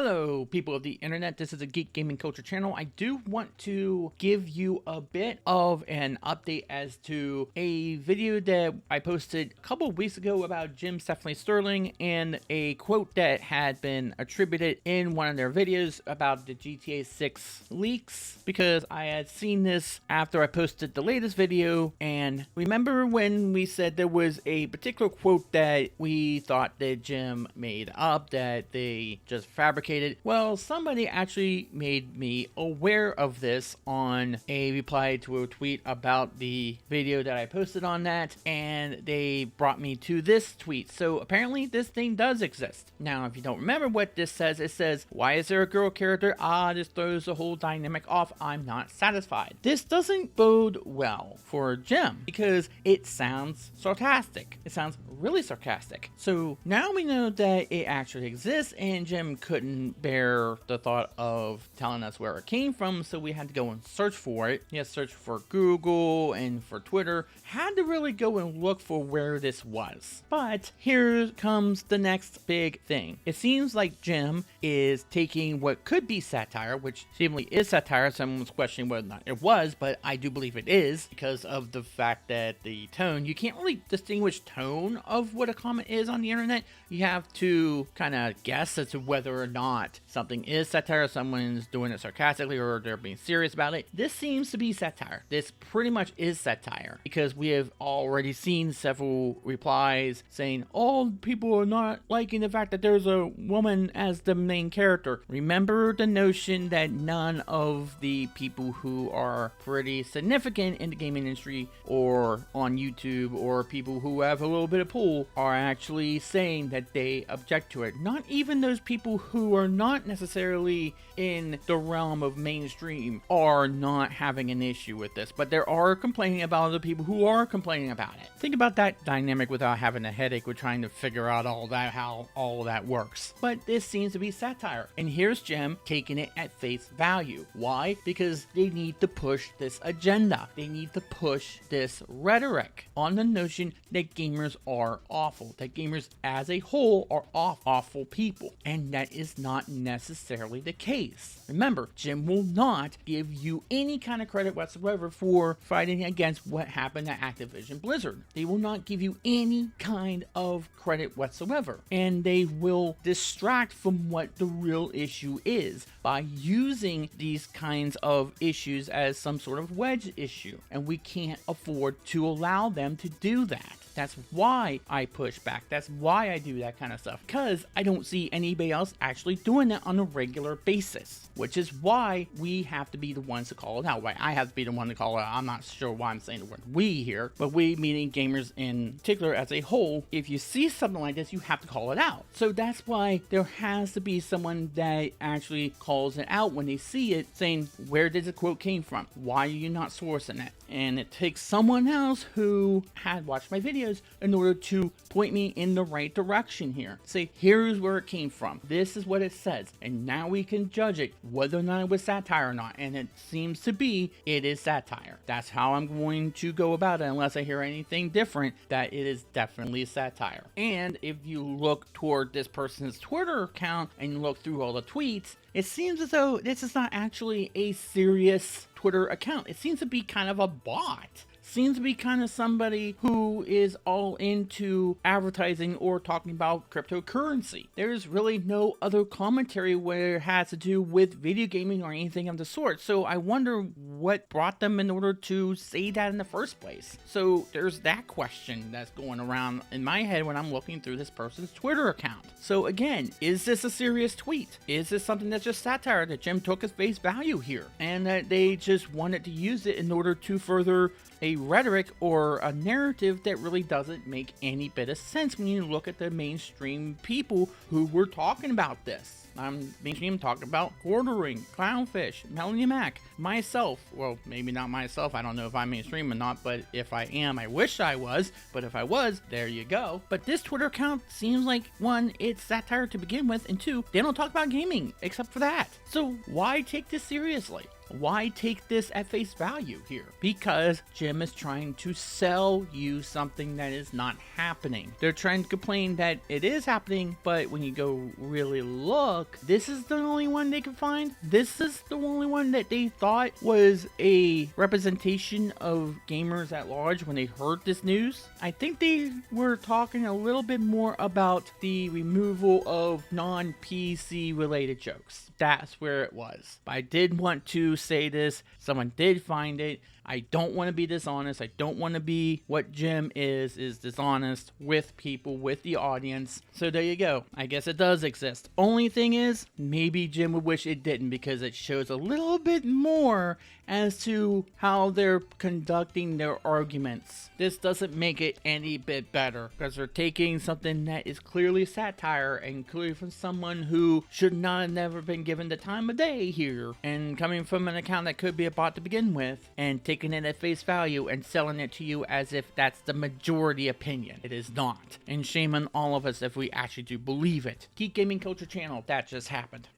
Hello, people of the internet. This is a Geek Gaming Culture channel. I do want to give you a bit of an update as to a video that I posted a couple of weeks ago about Jim's Definitely Sterling and a quote that had been attributed in one of their videos about the GTA6 leaks, because I had seen this after I posted the latest video. And remember when we said there was a particular quote that we thought that Jim made up, that they just fabricated? Well, somebody actually made me aware of this on a reply to a tweet about the video that I posted on that, and they brought me to this tweet. So apparently this thing does exist. Now, if you don't remember what this says, it says, "Why is there a girl character? This throws the whole dynamic off. I'm not satisfied." This doesn't bode well for Jim because it sounds sarcastic. It sounds really sarcastic. So now we know that it actually exists, and Jim couldn't bear the thought of telling us where it came from, so we had to go and search for it. Yes, search for Google and for Twitter. Had to really go and look for where this was. But here comes the next big thing. It seems like Jim is taking what could be satire, which seemingly is satire. Someone was questioning whether or not it was, but I do believe it is because of the fact that the tone, you can't really distinguish tone of what a comment is on the internet. You have to kind of guess as to whether or not something is satire, someone's doing it sarcastically, or they're being serious about it. This seems to be satire. This pretty much is satire because we have already seen several replies saying, "Oh, people are not liking the fact that there's a woman as the main character." Remember the notion that none of the people who are pretty significant in the gaming industry or on YouTube or people who have a little bit of pull are actually saying that they object to it. Not even those people who are not necessarily in the realm of mainstream are not having an issue with this, but there are complaining about other people who are complaining about it. Think about that dynamic without having a headache with trying to figure out all that, how all that works. But this seems to be satire, and here's Jim taking it at face value. Why? Because they need to push this agenda. They need to push this rhetoric on the notion that gamers are awful, that gamers as a whole are awful people, and that is not necessarily the case. Remember, Jim will not give you any kind of credit whatsoever for fighting against what happened at Activision Blizzard. They will not give you any kind of credit whatsoever, and they will distract from what the real issue is by using these kinds of issues as some sort of wedge issue, and we can't afford to allow them to do that. That's why I push back. That's why I do that kind of stuff, because I don't see anybody else actually doing that on a regular basis, which is why we have to be the ones to call it out. Why I have to be the one to call it out. I'm not sure why I'm saying the word we here, but we meaning gamers in particular as a whole. If you see something like this, you have to call it out. So that's why there has to be someone that actually calls it out when they see it, saying, where did the quote came from? Why are you not sourcing it? And it takes someone else who had watched my videos in order to point me in the right direction here. Say, here's where it came from. This is what it says. And now we can judge it, whether or not it was satire or not. And it seems to be, it is satire. That's how I'm going to go about it, unless I hear anything different, that it is definitely satire. And if you look toward this person's Twitter account and look through all the tweets, it seems as though this is not actually a serious Twitter account. It seems to be kind of a bot. Seems to be kind of somebody who is all into advertising or talking about cryptocurrency. There's really no other commentary where it has to do with video gaming or anything of the sort. So I wonder what brought them in order to say that in the first place. So there's that question that's going around in my head when I'm looking through this person's Twitter account. So again, is this a serious tweet? Is this something that's just satire that Jim took as face value here, and that they just wanted to use it in order to further a rhetoric or a narrative that really doesn't make any bit of sense when you look at the mainstream people who were talking about this? I'm mainstream talking about Quartering, Clownfish, Melanie Mac, myself. Well, maybe not myself. I don't know if I'm mainstream or not, but if I am, I wish I was. But if I was, there you go. But this Twitter account seems like, one, it's satire to begin with, and two, they don't talk about gaming except for that. So why take this seriously? why take this at face value here? Because Jim is trying to sell you something that is not happening. They're trying to complain that it is happening, but when you go really look, this is the only one they can find. This is the only one that they thought was a representation of gamers at large when they heard this news. I think they were talking a little bit more about the removal of non-PC related jokes. That's where it was. But I did want to say this. Someone did find it. I don't want to be dishonest. I don't want to be what Jim is dishonest with people, with the audience. So there you go. I guess it does exist. Only thing is, maybe Jim would wish it didn't, because it shows a little bit more as to how they're conducting their arguments. This doesn't make it any bit better, because they're taking something that is clearly satire and clearly from someone who should not have never been given the time of day here, and coming from an account that could be a bot to begin with, and taking it at face value and selling it to you as if that's the majority opinion. It is not. And shame on all of us if we actually do believe it. Geek Gaming Culture Channel, that just happened.